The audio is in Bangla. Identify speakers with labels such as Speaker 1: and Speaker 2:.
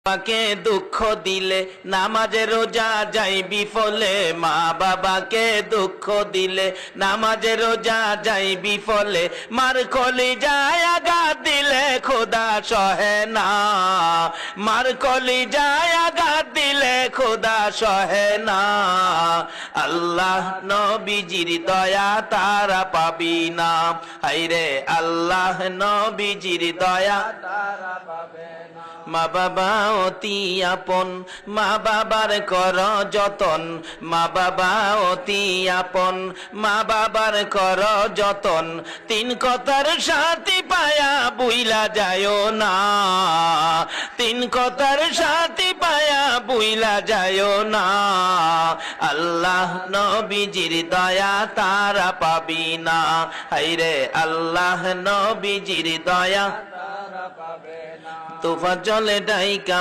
Speaker 1: বাবাকে দুঃখ দিলে নামাজে রোজা যাই বিফলে, মা বাবাকে দুঃখ দিলে নামাজে রোজা যাই বিফলে, মার কলিজায় আঘাত দিলে খোদা সহে না, মার কলিজায় আঘাত দিলে খোদা সহে না। আল্লাহ নবীজির দয়া তারা পাবি না, হায়রে আল্লাহ নবীজির দয়া তারা পাবে না। মা বাবা অতি আপন, মা বাবার কর যতন, মা বাবা অতি আপন, মা বাবার কর যতন, তিন কথার সাথী পায়া বুইলা যায় না, তিন কথার সাথী পায়া বুইলা যায় না। আল্লাহ নবীজির দয়া তারা পাবি না, হায়রে আল্লাহ নবীজির দয়া তারা পাবে না। তোফা জলে ডাইকা